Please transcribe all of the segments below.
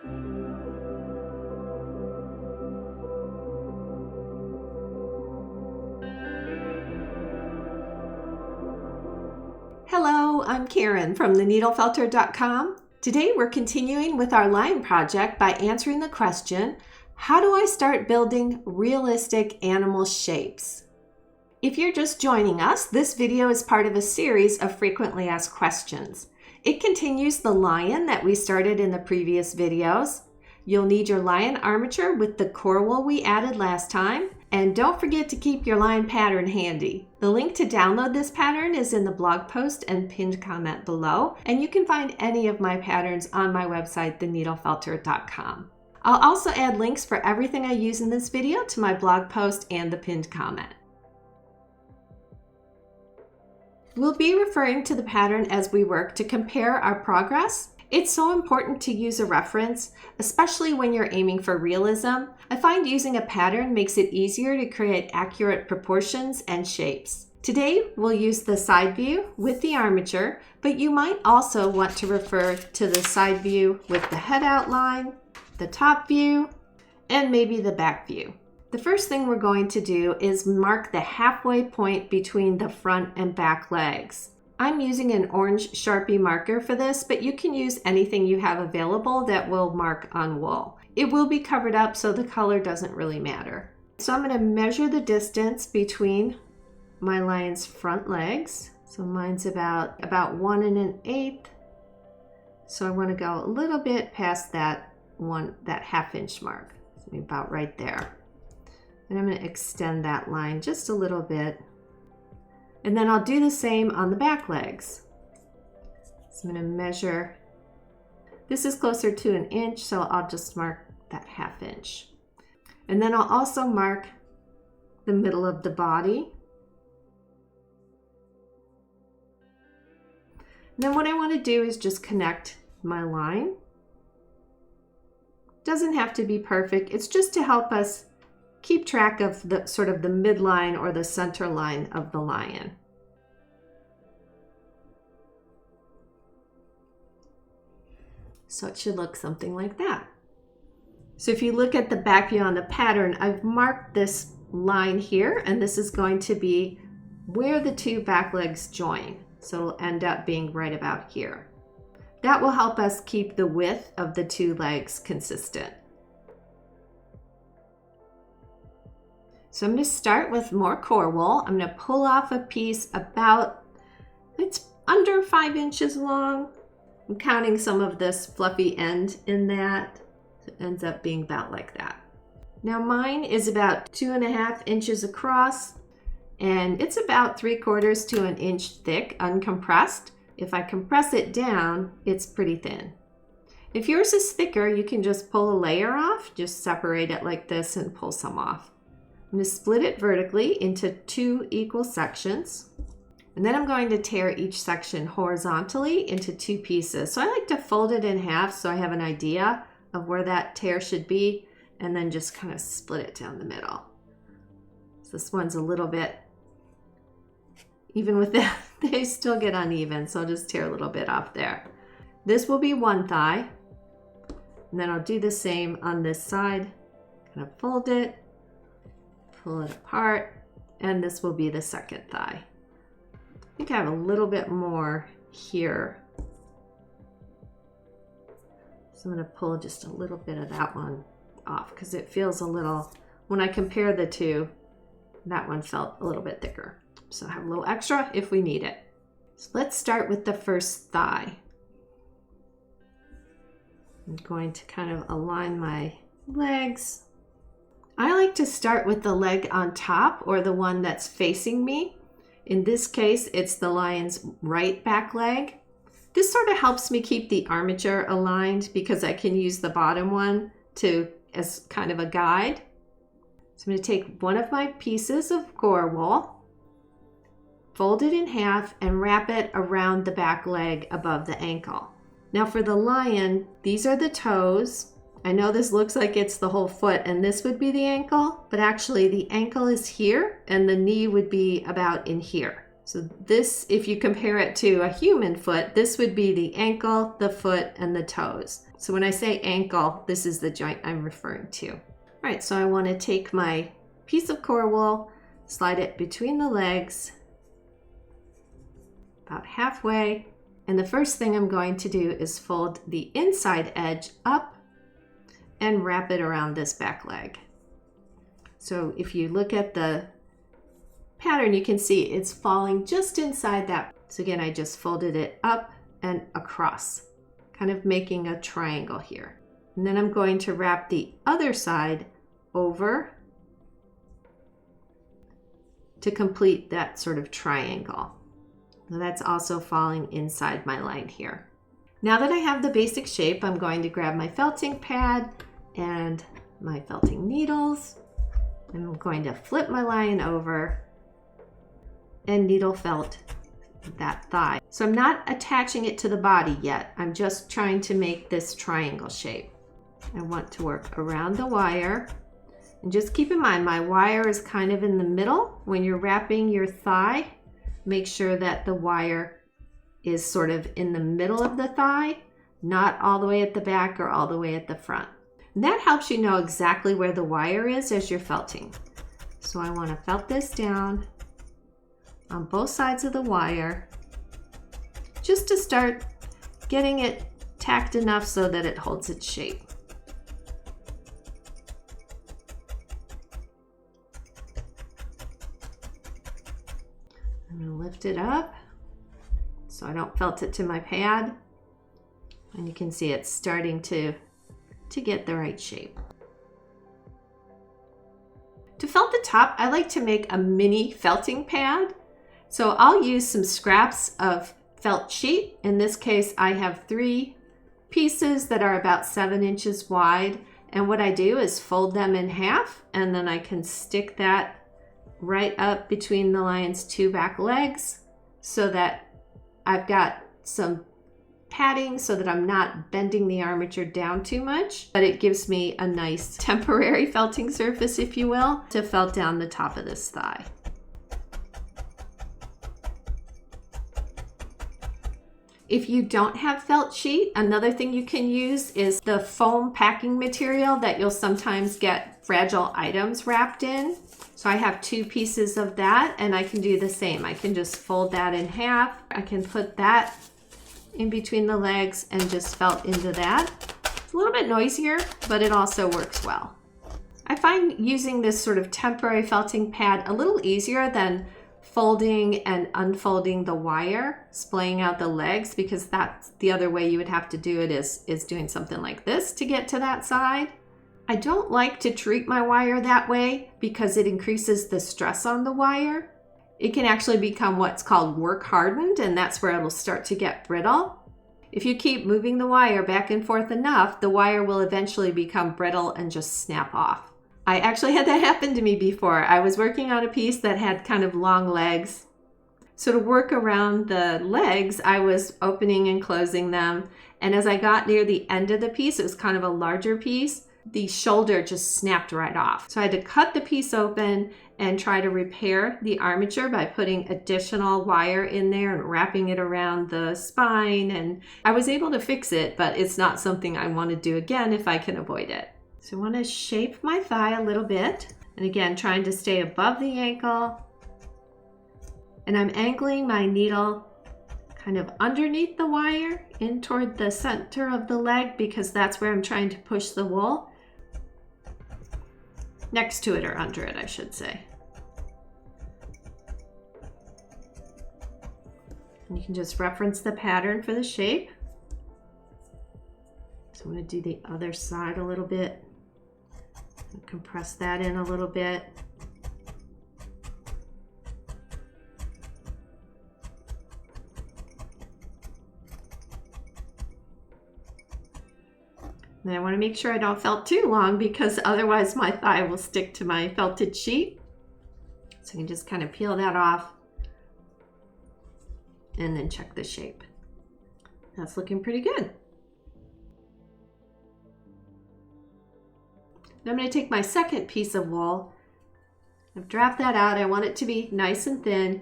Hello, I'm Karen from theneedlefelter.com. Today we're continuing with our line project by answering the question, how do I start building realistic animal shapes? If you're just joining us, this video is part of a series of frequently asked questions. It continues the lion that we started in the previous videos. You'll need your lion armature with the core wool we added last time. And don't forget to keep your lion pattern handy. The link to download this pattern is in the blog post and pinned comment below, and you can find any of my patterns on my website, theneedlefelter.com. I'll also add links for everything I use in this video to my blog post and the pinned comment. We'll be referring to the pattern as we work to compare our progress. It's so important to use a reference, especially when you're aiming for realism. I find using a pattern makes it easier to create accurate proportions and shapes. Today, we'll use the side view with the armature, but you might also want to refer to the side view with the head outline, the top view, and maybe the back view. The first thing we're going to do is mark the halfway point between the front and back legs. I'm using an orange Sharpie marker for this, but you can use anything you have available that will mark on wool. It will be covered up, so the color doesn't really matter. So I'm going to measure the distance between my lion's front legs. So mine's about 1 1/8. So I want to go a little bit past that half-inch mark. So about right there. And I'm going to extend that line just a little bit. And then I'll do the same on the back legs. So I'm going to measure. This is closer to 1 inch, so I'll just mark that ½ inch. And then I'll also mark the middle of the body. And then what I want to do is just connect my line. Doesn't have to be perfect. It's just to help us keep track of the sort of the midline or the center line of the lion. So it should look something like that. So if you look at the back view on the pattern, I've marked this line here, and this is going to be where the two back legs join. So it'll end up being right about here. That will help us keep the width of the two legs consistent. So I'm going to start with more core wool. I'm going to pull off a piece it's under 5 inches long. I'm counting some of this fluffy end in that. It ends up being about like that. Now mine is about 2.5 inches across, and it's about 3/4 to 1 inch thick, uncompressed. If I compress it down, it's pretty thin. If yours is thicker, you can just pull a layer off, just separate it like this and pull some off. I'm going to split it vertically into 2 equal sections, and then I'm going to tear each section horizontally into 2 pieces. So I like to fold it in half so I have an idea of where that tear should be, and then just kind of split it down the middle. So this one's a little bit, even with that, they still get uneven, so I'll just tear a little bit off there. This will be one thigh, and then I'll do the same on this side. Kind of fold it, pull it apart, and this will be the second thigh. I think I have a little bit more here. So I'm going to pull just a little bit of that one off because it feels a little, when I compare the two, that one felt a little bit thicker. So I have a little extra if we need it. So let's start with the first thigh. I'm going to kind of align my legs. I like to start with the leg on top, or the one that's facing me. In this case, it's the lion's right back leg. This sort of helps me keep the armature aligned because I can use the bottom one as kind of a guide. So I'm going to take one of my pieces of core wool, fold it in half, and wrap it around the back leg above the ankle. Now for the lion, these are the toes. I know this looks like it's the whole foot and this would be the ankle, but actually the ankle is here and the knee would be about in here. So this, if you compare it to a human foot, this would be the ankle, the foot, and the toes. So when I say ankle, this is the joint I'm referring to. All right, so I want to take my piece of core wool, slide it between the legs, about halfway. And the first thing I'm going to do is fold the inside edge up and wrap it around this back leg. So if you look at the pattern, you can see it's falling just inside that. So again, I just folded it up and across, kind of making a triangle here. And then I'm going to wrap the other side over to complete that sort of triangle. Now that's also falling inside my line here. Now that I have the basic shape, I'm going to grab my felting pad and my felting needles. And I'm going to flip my line over and needle felt that thigh. So I'm not attaching it to the body yet. I'm just trying to make this triangle shape. I want to work around the wire. And just keep in mind, my wire is kind of in the middle. When you're wrapping your thigh, make sure that the wire is sort of in the middle of the thigh, not all the way at the back or all the way at the front. And that helps you know exactly where the wire is as you're felting. So I want to felt this down on both sides of the wire, just to start getting it tacked enough so that it holds its shape. I'm going to lift it up so I don't felt it to my pad, and you can see it's starting to get the right shape. To felt the top, I like to make a mini felting pad. So I'll use some scraps of felt sheet. In this case, I have 3 pieces that are about 7 inches wide. And what I do is fold them in half, and then I can stick that right up between the lion's 2 back legs so that I've got some padding so that I'm not bending the armature down too much, but it gives me a nice temporary felting surface, if you will, to felt down the top of this thigh. If you don't have felt sheet, another thing you can use is the foam packing material that you'll sometimes get fragile items wrapped in. So I have 2 pieces of that, and I can do the same. I can just fold that in half. I can put that in between the legs and just felt into that. It's a little bit noisier, but it also works well. I find using this sort of temporary felting pad a little easier than folding and unfolding the wire, splaying out the legs, because that's the other way you would have to do it is doing something like this to get to that side. I don't like to treat my wire that way because it increases the stress on the wire. It can actually become what's called work hardened, and that's where it'll start to get brittle. If you keep moving the wire back and forth enough, the wire will eventually become brittle and just snap off. I actually had that happen to me before. I was working on a piece that had kind of long legs. So to work around the legs, I was opening and closing them. And as I got near the end of the piece, it was kind of a larger piece, the shoulder just snapped right off. So I had to cut the piece open and try to repair the armature by putting additional wire in there and wrapping it around the spine. And I was able to fix it, but it's not something I want to do again if I can avoid it. So I want to shape my thigh a little bit. And again, trying to stay above the ankle. And I'm angling my needle kind of underneath the wire in toward the center of the leg because that's where I'm trying to push the wool. Next to it or under it, I should say. And you can just reference the pattern for the shape. So I'm going to do the other side a little bit. Compress that in a little bit. And I want to make sure I don't felt too long because otherwise my thigh will stick to my felted sheet. So you can just kind of peel that off and then check the shape. That's looking pretty good. Now I'm going to take my second piece of wool. I've draft that out. I want it to be nice and thin.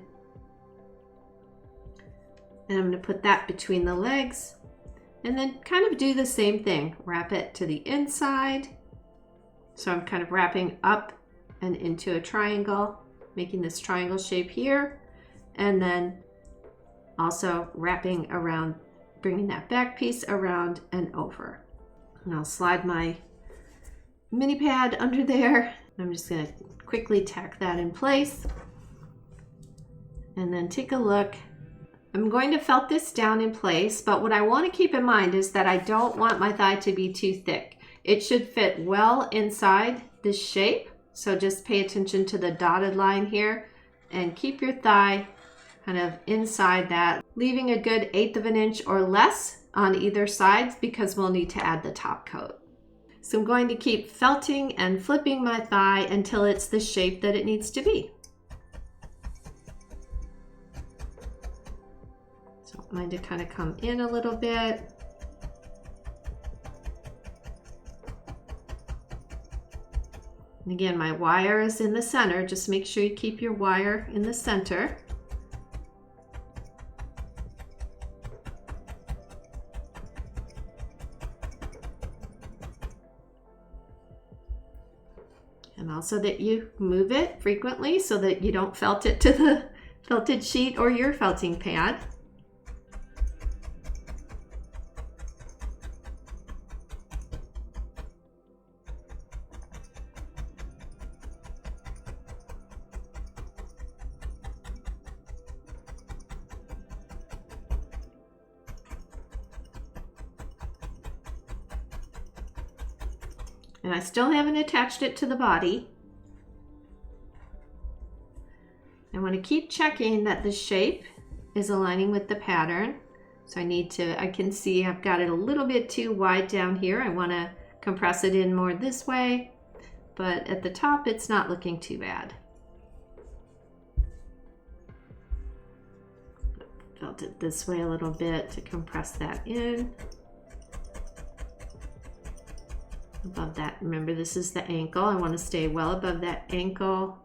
And I'm going to put that between the legs and then kind of do the same thing. Wrap it to the inside. So I'm kind of wrapping up and into a triangle, making this triangle shape here. And then also wrapping around, bringing that back piece around and over. And I'll slide my mini pad under there. I'm just going to quickly tack that in place. And then take a look. I'm going to felt this down in place, but what I want to keep in mind is that I don't want my thigh to be too thick. It should fit well inside this shape. So just pay attention to the dotted line here and keep your thigh kind of inside that, leaving a good 1/8 of an inch or less on either side because we'll need to add the top coat. So I'm going to keep felting and flipping my thigh until it's the shape that it needs to be. So I mind to kind of come in a little bit. And again, my wire is in the center. Just make sure you keep your wire in the center. And also that you move it frequently so that you don't felt it to the felted sheet or your felting pad. And I still haven't attached it to the body. I want to keep checking that the shape is aligning with the pattern. So I can see I've got it a little bit too wide down here. I want to compress it in more this way, but at the top it's not looking too bad. Felt it this way a little bit to compress that in. Above that, remember this is the ankle. I want to stay well above that ankle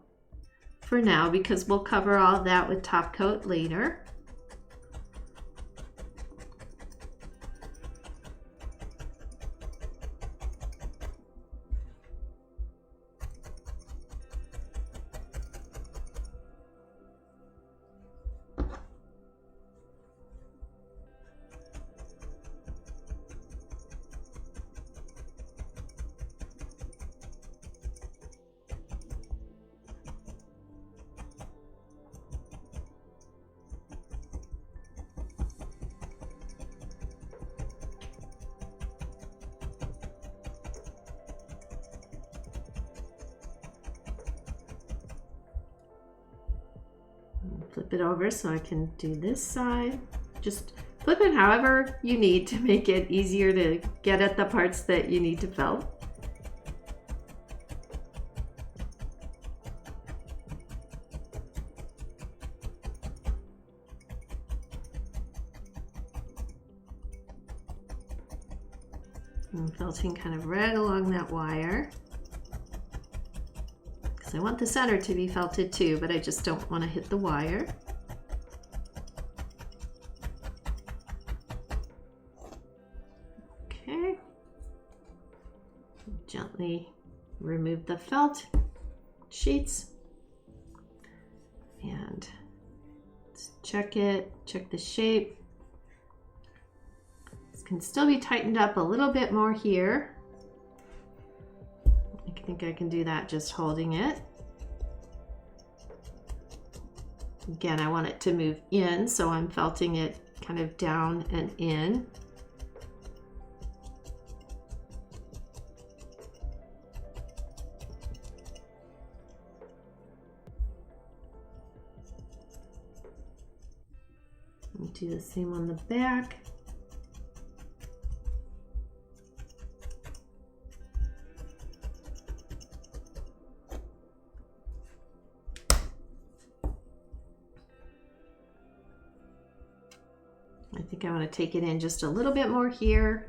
for now because we'll cover all of that with top coat later. Flip it over so I can do this side. Just flip it however you need to make it easier to get at the parts that you need to felt. I'm felting kind of right along that wire. I want the center to be felted too, but I just don't want to hit the wire. Okay. Gently remove the felt sheets and let's check it, check the shape. This can still be tightened up a little bit more here. I think I can do that just holding it. Again, I want it to move in, so I'm felting it kind of down and in. I'll do the same on the back. I think I want to take it in just a little bit more here.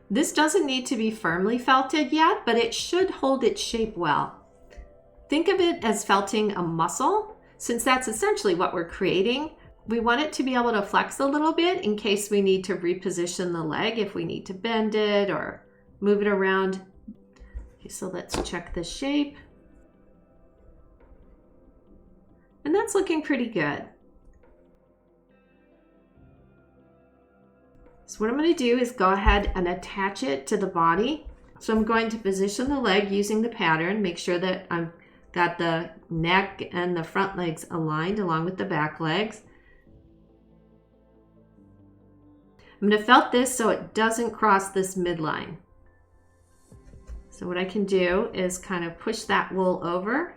This doesn't need to be firmly felted yet, but it should hold its shape well. Think of it as felting a muscle, since that's essentially what we're creating. We want it to be able to flex a little bit in case we need to reposition the leg, if we need to bend it or move it around. Okay, so let's check the shape. And that's looking pretty good. So what I'm going to do is go ahead and attach it to the body. So I'm going to position the leg using the pattern, make sure that I've got the neck and the front legs aligned along with the back legs. I'm going to felt this so it doesn't cross this midline. So what I can do is kind of push that wool over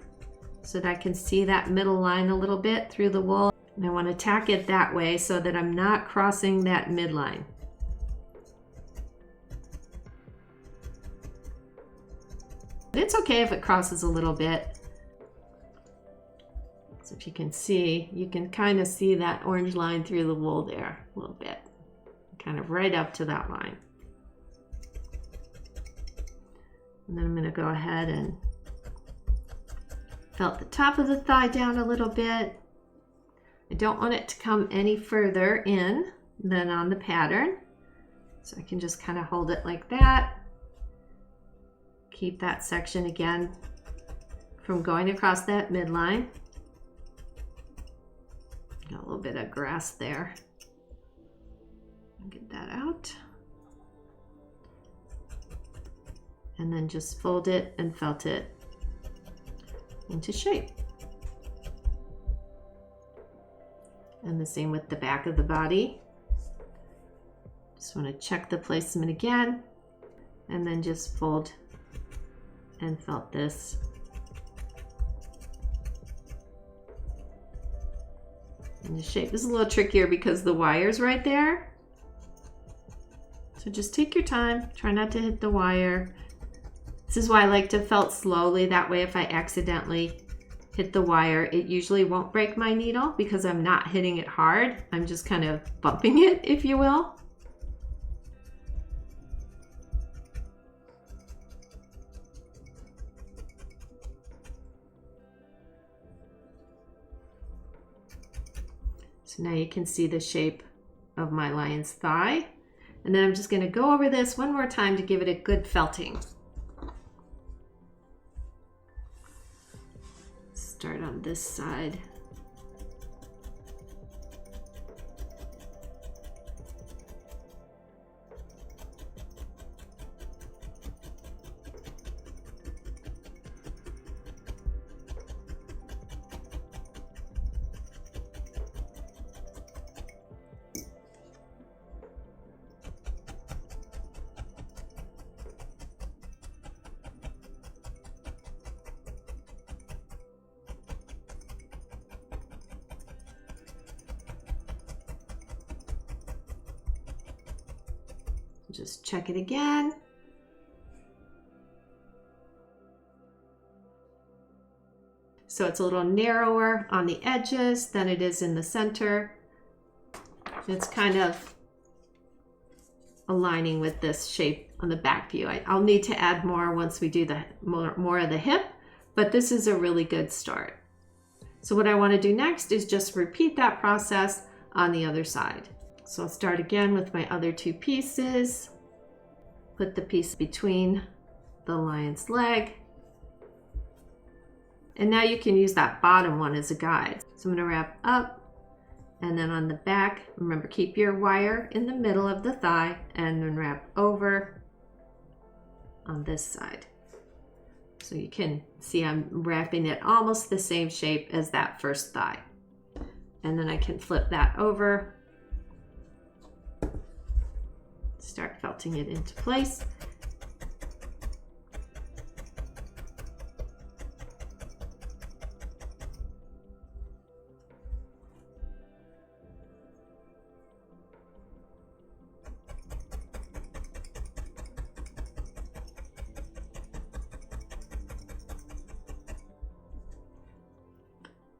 so that I can see that middle line a little bit through the wool. And I want to tack it that way so that I'm not crossing that midline. But it's okay if it crosses a little bit. So if you can see, you can kind of see that orange line through the wool there a little bit. Kind of right up to that line. And then I'm going to go ahead and felt the top of the thigh down a little bit. I don't want it to come any further in than on the pattern. So I can just kind of hold it like that. Keep that section again from going across that midline. Got a little bit of grass there. Get that out. And then just fold it and felt it into shape. And the same with the back of the body. Just want to check the placement again, and then just fold and felt this. And the shape is a little trickier because the wire's right there. So just take your time, try not to hit the wire. This is why I like to felt slowly. That way if I accidentally hit the wire, it usually won't break my needle because I'm not hitting it hard. I'm just kind of bumping it, if you will. So now you can see the shape of my lion's thigh. And then I'm just going to go over this one more time to give it a good felting. Start on this side. Just check it again. So it's a little narrower on the edges than it is in the center. It's kind of aligning with this shape on the back view. I'll need to add more once we do the more of the hip, but this is a really good start. So what I want to do next is just repeat that process on the other side. So I'll start again with my other two pieces. Put the piece between the lion's leg. And now you can use that bottom one as a guide. So I'm going to wrap up, and then on the back, remember, keep your wire in the middle of the thigh, and then wrap over on this side. So you can see I'm wrapping it almost the same shape as that first thigh. And then I can flip that over. Start felting it into place.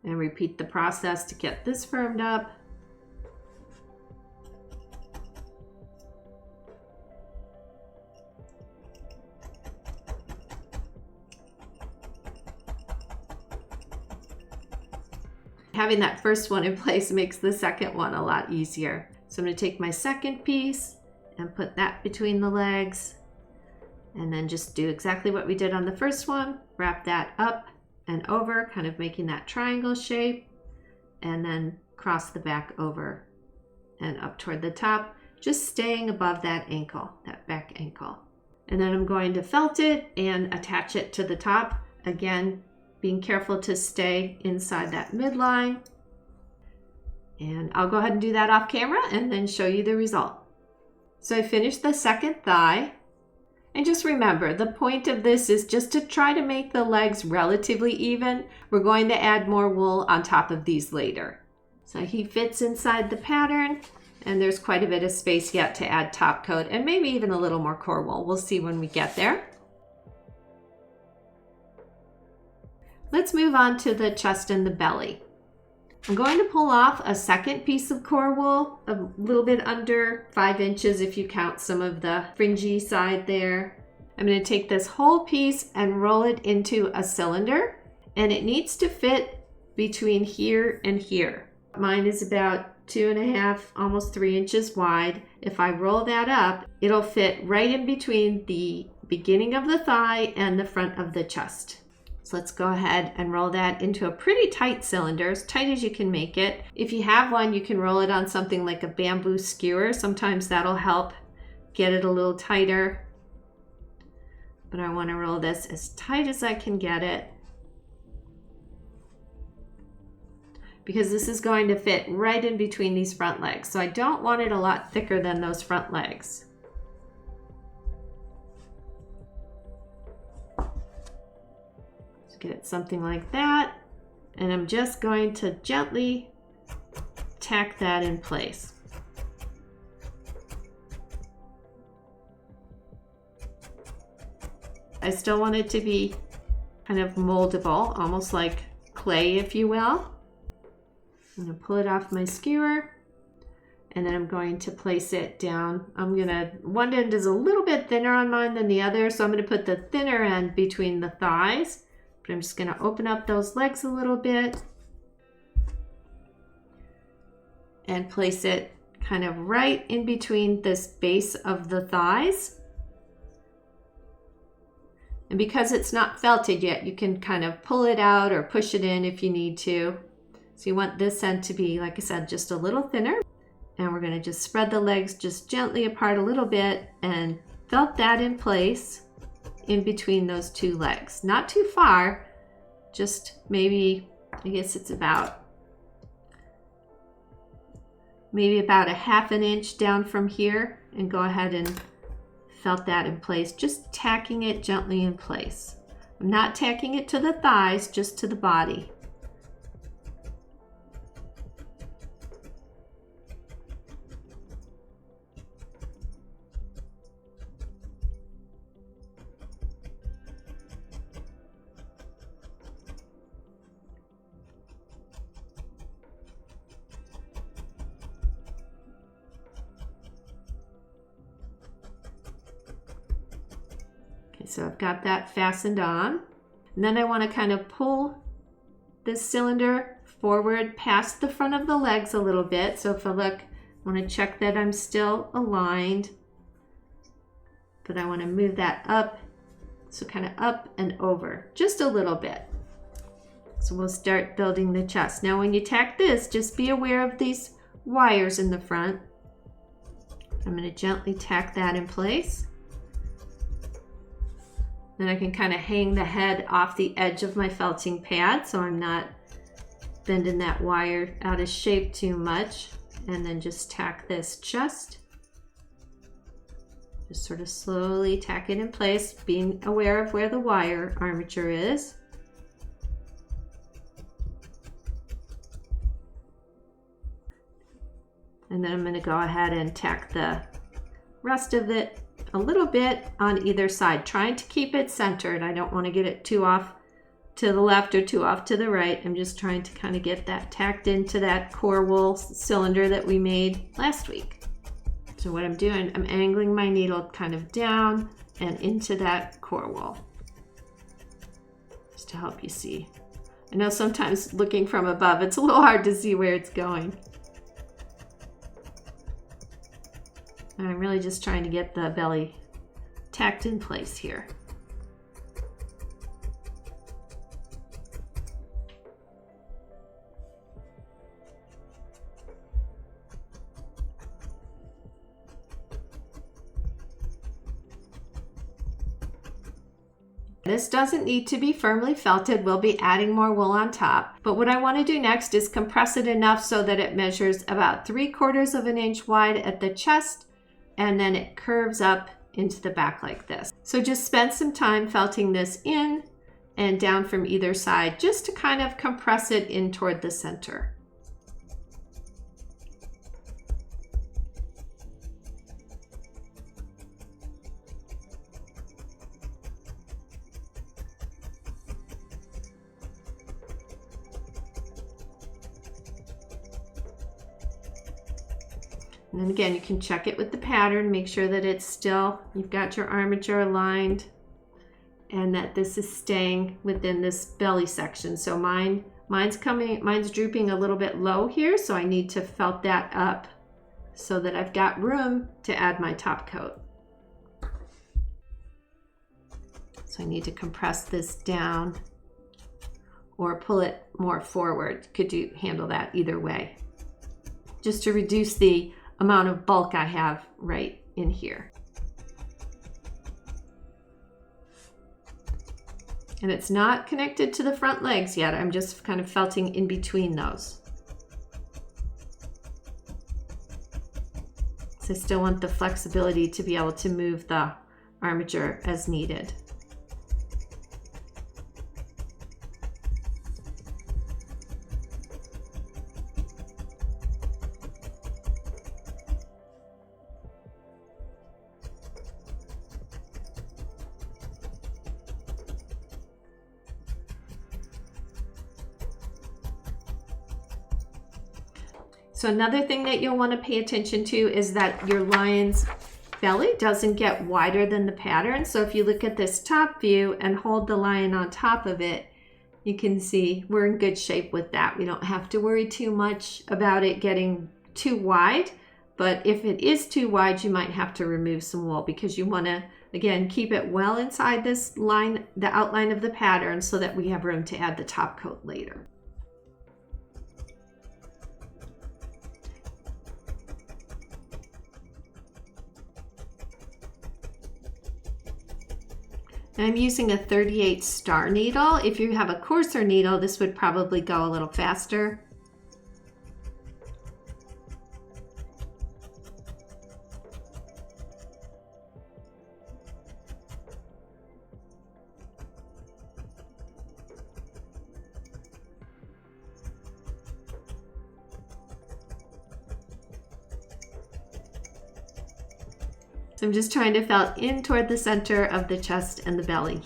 And repeat the process to get this firmed up. having that first one in place makes the second one a lot easier. So I'm going to take my second piece and put that between the legs, and then just do exactly what we did on the first one. Wrap that up and over, kind of making that triangle shape, and then cross the back over and up toward the top, just staying above that ankle, that back ankle. And then I'm going to felt it and attach it to the top. Again, being careful to stay inside that midline. And I'll go ahead and do that off camera and then show you the result. So I finished the second thigh. And just remember, the point of this is just to try to make the legs relatively even. We're going to add more wool on top of these later. So he fits inside the pattern, and there's quite a bit of space yet to add top coat and maybe even a little more core wool. We'll see when we get there. Let's move on to the chest and the belly. I'm going to pull off a second piece of core wool, a little bit under 5 inches if you count some of the fringy side there. I'm going to take this whole piece and roll it into a cylinder, and it needs to fit between here and here. Mine is about 2.5, almost 3 inches wide. If I roll that up, it'll fit right in between the beginning of the thigh and the front of the chest. So let's go ahead and roll that into a pretty tight cylinder, as tight as you can make it. If you have one, you can roll it on something like a bamboo skewer. Sometimes that'll help get it a little tighter. But I want to roll this as tight as I can get it, because this is going to fit right in between these front legs. So I don't want it a lot thicker than those front legs. Get it something like that, and I'm just going to gently tack that in place. I still want it to be kind of moldable, almost like clay, if you will. I'm going to pull it off my skewer, and then I'm going to place it down. One end is a little bit thinner on mine than the other, so I'm going to put the thinner end between the thighs. I'm just going to open up those legs a little bit and place it kind of right in between this base of the thighs. And because it's not felted yet, you can kind of pull it out or push it in if you need to. So you want this end to be, like I said, just a little thinner. And we're going to just spread the legs just gently apart a little bit and felt that in place in between those two legs. Not too far, just maybe, I guess it's about a 1/2 inch down from here, and go ahead and felt that in place, just tacking it gently in place. I'm not tacking it to the thighs, just to the body. So I've got that fastened on, and then I want to kind of pull this cylinder forward past the front of the legs a little bit. So if I look, I want to check that I'm still aligned, but I want to move that up, so kind of up and over just a little bit. So we'll start building the chest. Now when you tack this, just be aware of these wires in the front. I'm going to gently tack that in place. Then I can kind of hang the head off the edge of my felting pad so I'm not bending that wire out of shape too much. And then just tack this chest. Just sort of slowly tack it in place, being aware of where the wire armature is. And then I'm going to go ahead and tack the rest of it a little bit on either side, trying to keep it centered. I don't want to get it too off to the left or too off to the right. I'm just trying to kind of get that tacked into that core wool cylinder that we made last week. So what I'm doing, I'm angling my needle kind of down and into that core wool, just to help you see. I know sometimes looking from above, it's a little hard to see where it's going. And I'm really just trying to get the belly tacked in place here. This doesn't need to be firmly felted. We'll be adding more wool on top. But what I want to do next is compress it enough so that it measures about 3/4 of an inch wide at the chest, and then it curves up into the back like this. So just spend some time felting this in and down from either side just to kind of compress it in toward the center. And then again, you can check it with the pattern, make sure that it's still, you've got your armature aligned and that this is staying within this belly section. So mine's drooping a little bit low here, so I need to felt that up so that I've got room to add my top coat. So I need to compress this down or pull it more forward. Could you handle that either way? Just to reduce the amount of bulk I have right in here. And it's not connected to the front legs yet. I'm just kind of felting in between those. So I still want the flexibility to be able to move the armature as needed. So another thing that you'll want to pay attention to is that your lion's belly doesn't get wider than the pattern. So if you look at this top view and hold the lion on top of it, you can see we're in good shape with that. We don't have to worry too much about it getting too wide, but if it is too wide, you might have to remove some wool because you want to, again, keep it well inside this line, the outline of the pattern, so that we have room to add the top coat later. I'm using a 38 star needle. If you have a coarser needle, this would probably go a little faster. So I'm just trying to felt in toward the center of the chest and the belly.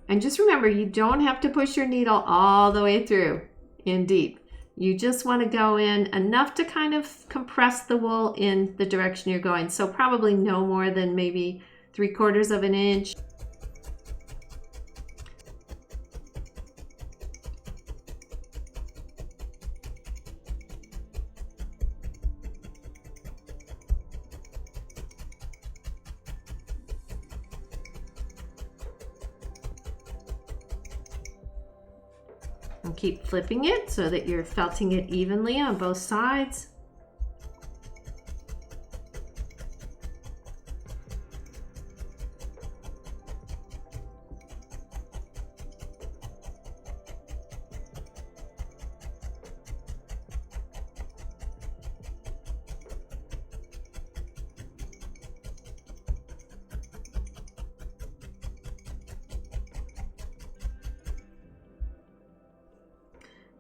And just remember, you don't have to push your needle all the way through in deep. You just want to go in enough to kind of compress the wool in the direction you're going. So probably no more than maybe 3/4 of an inch. And keep flipping it so that you're felting it evenly on both sides.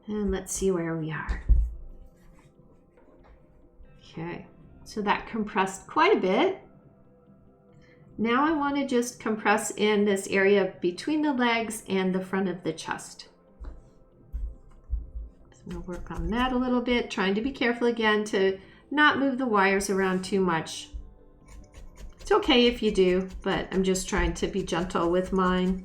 And let's see where we are. Okay, so that compressed quite a bit. Now I want to just compress in this area between the legs and the front of the chest. So I'm going to work on that a little bit, trying to be careful again to not move the wires around too much. It's okay if you do, but I'm just trying to be gentle with mine.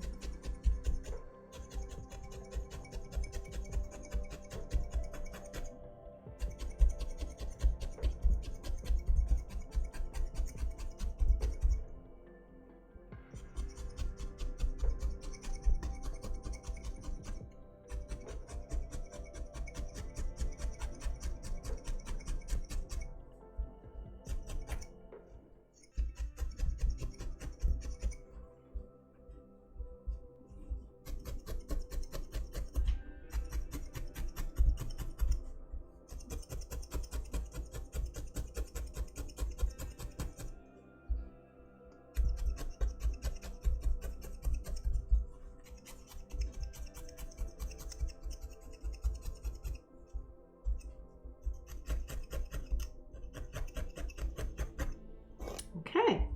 Okay.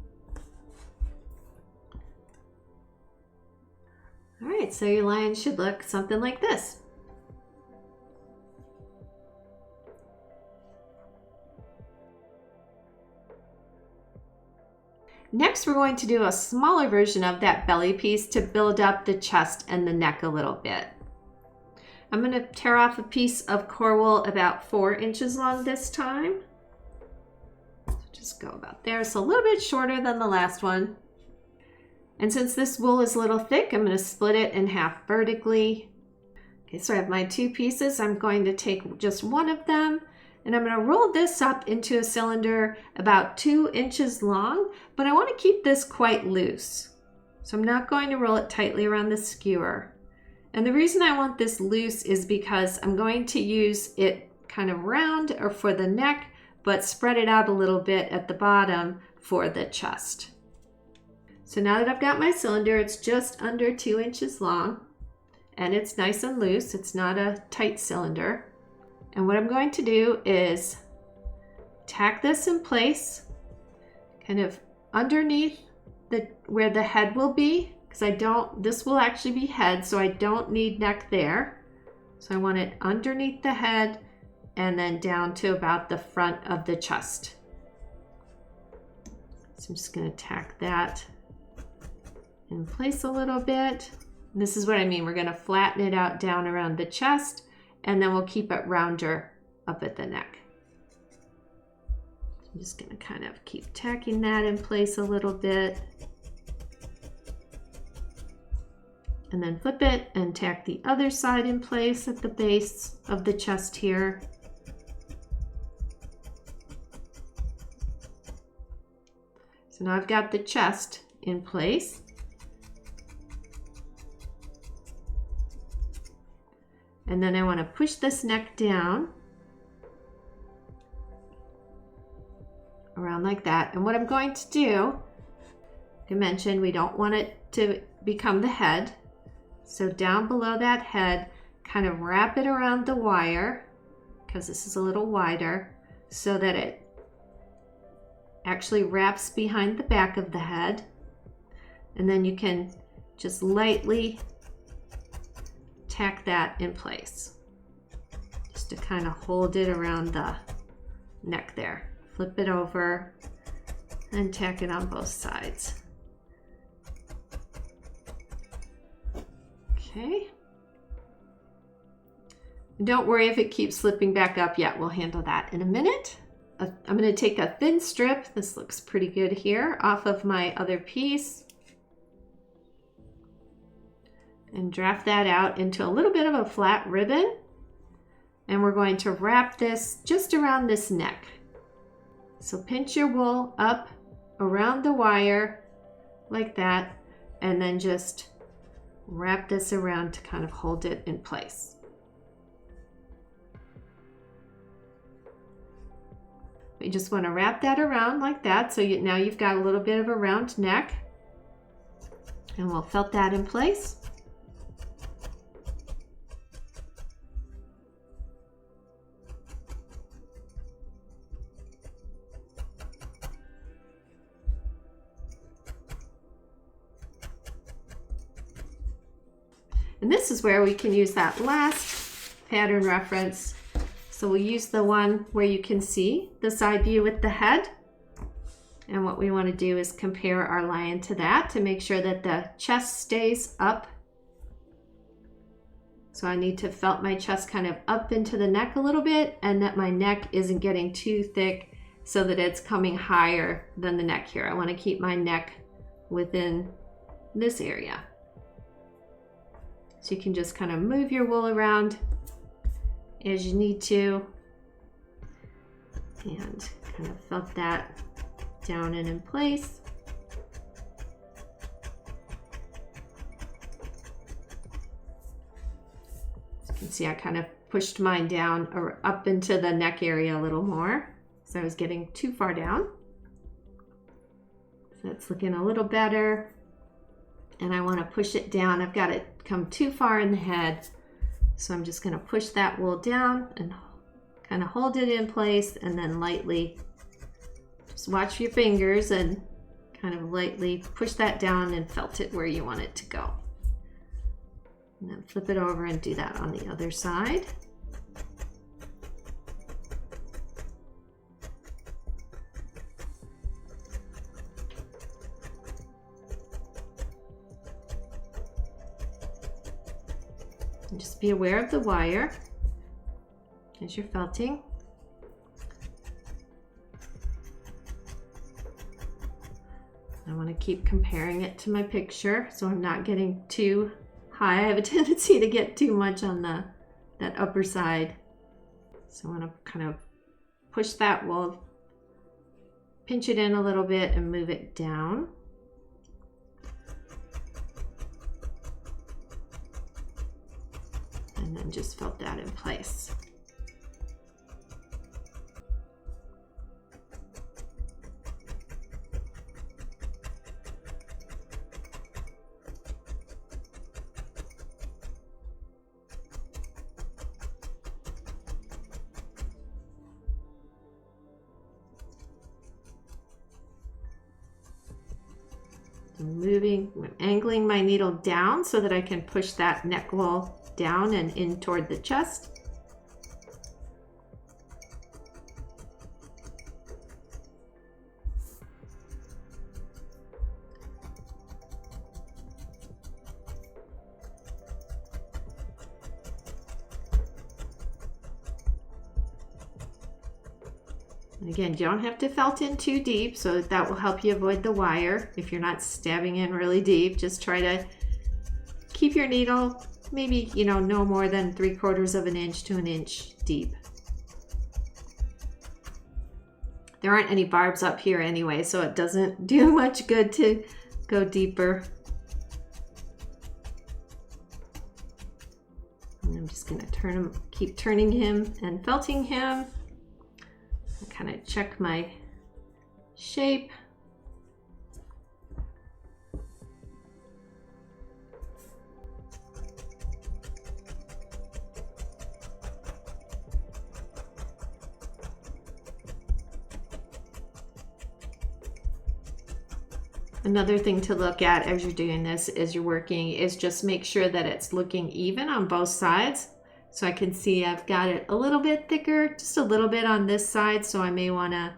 All right, so your lion should look something like this. Next, we're going to do a smaller version of that belly piece to build up the chest and the neck a little bit. I'm going to tear off a piece of core wool about 4 inches long this time. So just go about there. It's a little bit shorter than the last one. And since this wool is a little thick, I'm going to split it in half vertically. Okay, so I have my 2 pieces. I'm going to take just one of them, and I'm going to roll this up into a cylinder about 2 inches long, but I want to keep this quite loose. So I'm not going to roll it tightly around the skewer. And the reason I want this loose is because I'm going to use it kind of round or for the neck, but spread it out a little bit at the bottom for the chest. So now that I've got my cylinder, it's just under 2 inches long and it's nice and loose. It's not a tight cylinder. And what I'm going to do is tack this in place, kind of underneath where the head will be, because this will actually be head, so I don't need neck there. So I want it underneath the head and then down to about the front of the chest. So I'm just going to tack that in place a little bit. And this is what I mean. We're going to flatten it out down around the chest, and then we'll keep it rounder up at the neck. I'm just going to kind of keep tacking that in place a little bit. And then flip it and tack the other side in place at the base of the chest here. So now I've got the chest in place. And then I want to push this neck down around like that. And what I'm going to do, I mentioned we don't want it to become the head. So down below that head, kind of wrap it around the wire, because this is a little wider, so that it actually wraps behind the back of the head. And then you can just lightly tack that in place, just to kind of hold it around the neck there. Flip it over and tack it on both sides. Okay. And don't worry if it keeps slipping back up yet. We'll handle that in a minute. I'm going to take a thin strip. This looks pretty good here, off of my other piece, and draft that out into a little bit of a flat ribbon. And we're going to wrap this just around this neck. So pinch your wool up around the wire like that, and then just wrap this around to kind of hold it in place. You just want to wrap that around like that, so now you've got a little bit of a round neck, and we'll felt that in place. And this is where we can use that last pattern reference. So we'll use the one where you can see the side view with the head. And what we want to do is compare our lion to that to make sure that the chest stays up. So I need to felt my chest kind of up into the neck a little bit, and that my neck isn't getting too thick so that it's coming higher than the neck here. I want to keep my neck within this area. So you can just kind of move your wool around as you need to, and kind of felt that down and in place. As you can see, I kind of pushed mine down or up into the neck area a little more, so I was getting too far down. So it's looking a little better, and I want to push it down. I've got it come too far in the head, so I'm just going to push that wool down and kind of hold it in place, and then lightly just watch your fingers and kind of lightly push that down and felt it where you want it to go. And then flip it over and do that on the other side. And just be aware of the wire as you're felting. I want to keep comparing it to my picture so I'm not getting too high. I have a tendency to get too much on that upper side. So I want to kind of push that wool, pinch it in a little bit and move it down. And then just felt that in place. I'm angling my needle down so that I can push that neck wool down and in toward the chest. And again, you don't have to felt in too deep, so that will help you avoid the wire. If you're not stabbing in really deep, just try to keep your needle maybe, no more than 3/4 of an inch to an inch deep. There aren't any barbs up here anyway, so it doesn't do much good to go deeper. And I'm just gonna keep turning him and felting him. Kind of check my shape. Another thing to look at as you're doing this, as you're working, is just make sure that it's looking even on both sides. So I can see I've got it a little bit thicker, just a little bit on this side, so I may want to,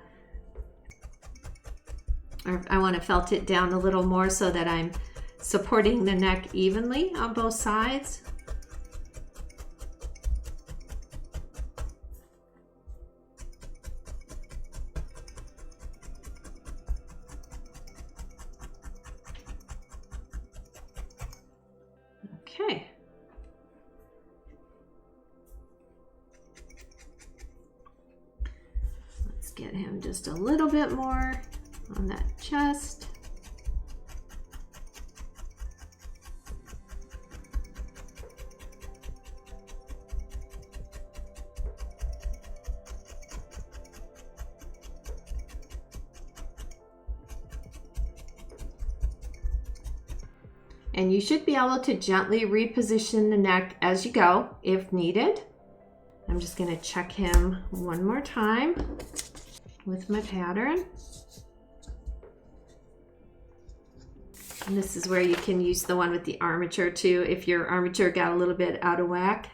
or I want to felt it down a little more so that I'm supporting the neck evenly on both sides. Okay. Get him just a little bit more on that chest. And you should be able to gently reposition the neck as you go if needed. I'm just going to check him one more time with my pattern. And this is where you can use the one with the armature too if your armature got a little bit out of whack.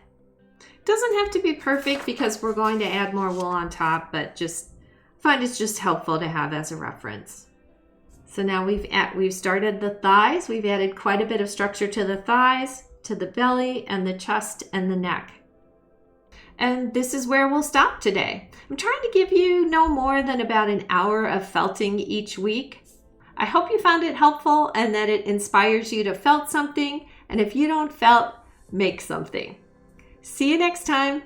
Doesn't have to be perfect because we're going to add more wool on top, but just find it's just helpful to have as a reference. So now we've started the thighs. We've added quite a bit of structure to the thighs, to the belly, and the chest and the neck. And this is where we'll stop today. I'm trying to give you no more than about an hour of felting each week. I hope you found it helpful and that it inspires you to felt something. And if you don't felt, make something. See you next time.